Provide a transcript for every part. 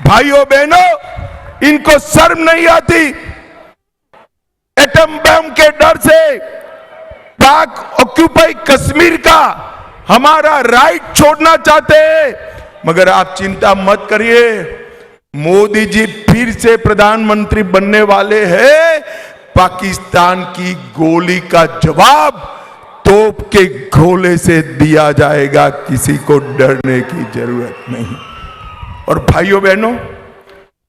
भाइयों बहनों, इनको शर्म नहीं आती। एटम बम के डर से पाक ऑक्यूपाई कश्मीर का हमारा राइट छोड़ना चाहते हैं, मगर आप चिंता मत करिए, मोदी जी फिर से प्रधानमंत्री बनने वाले हैं। पाकिस्तान की गोली का जवाब तोप के गोले से दिया जाएगा, किसी को डरने की जरूरत नहीं। और भाइयों बहनों,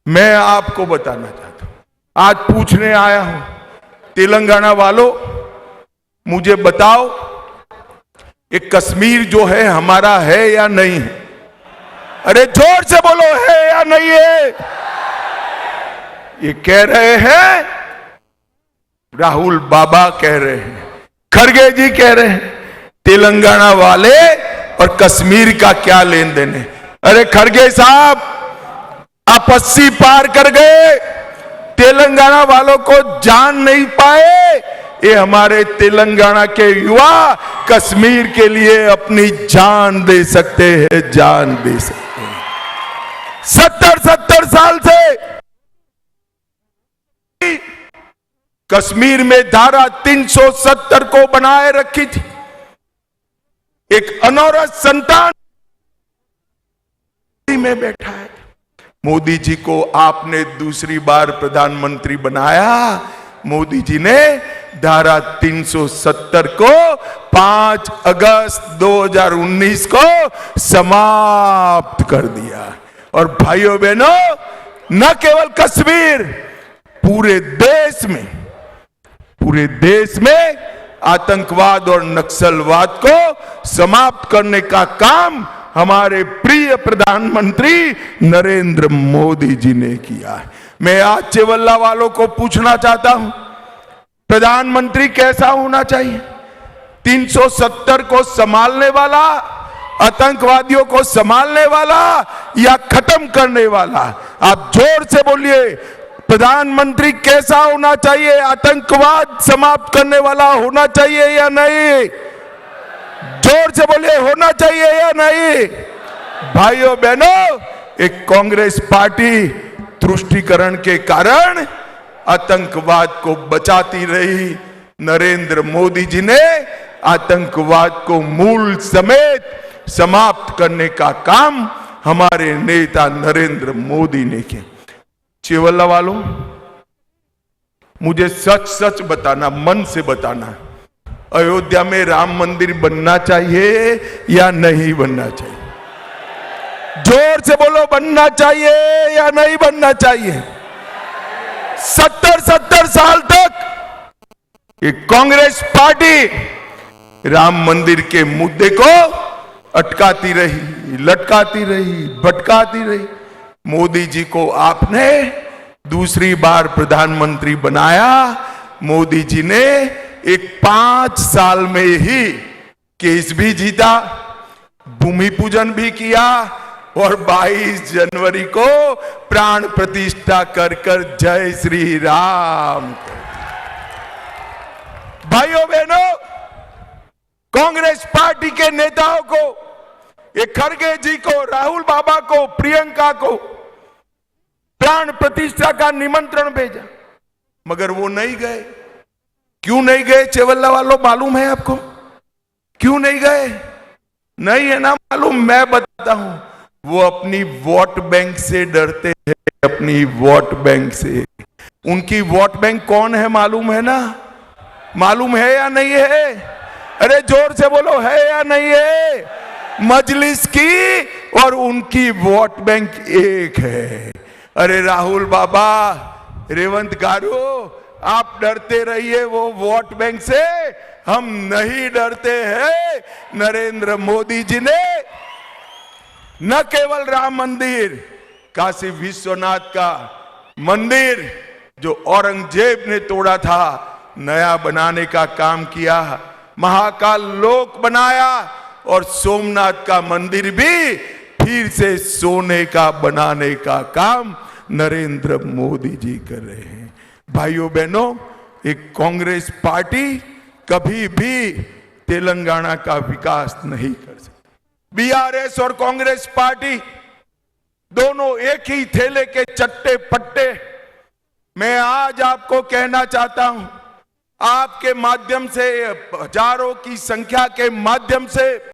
मैं आपको बताना चाहता हूं, आज पूछने आया हूं, तेलंगाना वालों मुझे बताओ, ये कश्मीर जो है हमारा है या नहीं है? अरे जोर से बोलो, है या नहीं है? ये कह रहे हैं, राहुल बाबा कह रहे हैं, खड़गे जी कह रहे हैं, तेलंगाना वाले और कश्मीर का क्या लेन देन है? अरे खड़गे साहब, आप 80 पार कर गए, तेलंगाना वालों को जान नहीं पाए। ये हमारे तेलंगाना के युवा कश्मीर के लिए अपनी जान दे सकते हैं, जान दे सकते हैं। 70 साल से कश्मीर में धारा 370 को बनाए रखी थी। एक अनौरत संतान में बैठा है। मोदी जी को आपने दूसरी बार प्रधानमंत्री बनाया। मोदी जी ने धारा 370 को 5 अगस्त 2019 को समाप्त कर दिया। और भाइयों बहनों, न केवल कश्मीर, पूरे देश में आतंकवाद और नक्सलवाद को समाप्त करने का काम हमारे प्रिय प्रधानमंत्री नरेंद्र मोदी जी ने किया है। मैं आज चेवल्ला वालों को पूछना चाहता हूं, प्रधानमंत्री कैसा होना चाहिए? 370 को संभालने वाला, आतंकवादियों को संभालने वाला या खत्म करने वाला? आप जोर से बोलिए, प्रधानमंत्री कैसा होना चाहिए? आतंकवाद समाप्त करने वाला होना चाहिए या नहीं? जोर से बोलिए, होना चाहिए या नहीं? भाइयों बहनों, एक कांग्रेस पार्टी तुष्टीकरण के कारण आतंकवाद को बचाती रही। नरेंद्र मोदी जी ने आतंकवाद को मूल समेत समाप्त करने का काम हमारे नेता नरेंद्र मोदी ने किया। चेवल्ला वालों, मुझे सच सच बताना, मन से बताना, अयोध्या में राम मंदिर बनना चाहिए या नहीं बनना चाहिए? जोर से बोलो, बनना चाहिए या नहीं बनना चाहिए? 70 साल तक ये कांग्रेस पार्टी राम मंदिर के मुद्दे को अटकाती रही, लटकाती रही, भटकाती रही। मोदी जी को आपने दूसरी बार प्रधानमंत्री बनाया। मोदी जी ने एक 5 साल में ही केस भी जीता, भूमि पूजन भी किया और 22 जनवरी को प्राण प्रतिष्ठा कर जय श्री राम। भाइयों बहनों, कांग्रेस पार्टी के नेताओं को, ये खड़गे जी को, राहुल बाबा को, प्रियंका को प्राण प्रतिष्ठा का निमंत्रण भेजा, मगर वो नहीं गए। क्यों नहीं गए चेवल्ला वालों, मालूम है आपको? क्यों नहीं गए? नहीं है ना मालूम? मैं बताता हूं, वो अपनी वोट बैंक से डरते हैं, अपनी वोट बैंक से। उनकी वोट बैंक कौन है मालूम है ना? मालूम है या नहीं है? अरे जोर से बोलो, है या नहीं है? मजलिस की और उनकी वोट बैंक एक है। अरे राहुल बाबा, रेवंत गारू, आप डरते रहिए वो वोट बैंक से, हम नहीं डरते हैं। नरेंद्र मोदी जी ने न केवल राम मंदिर, काशी विश्वनाथ का मंदिर जो औरंगजेब ने तोड़ा था, नया बनाने का काम किया, महाकाल लोक बनाया और सोमनाथ का मंदिर भी फिर से सोने का बनाने का काम नरेंद्र मोदी जी कर रहे हैं। भाइयों बहनों, एक कांग्रेस पार्टी कभी भी तेलंगाना का विकास नहीं कर सकती। बीआरएस और कांग्रेस पार्टी दोनों एक ही थैले के चट्टे पट्टे। मैं आज आपको कहना चाहता हूं, आपके माध्यम से, हजारों की संख्या के माध्यम से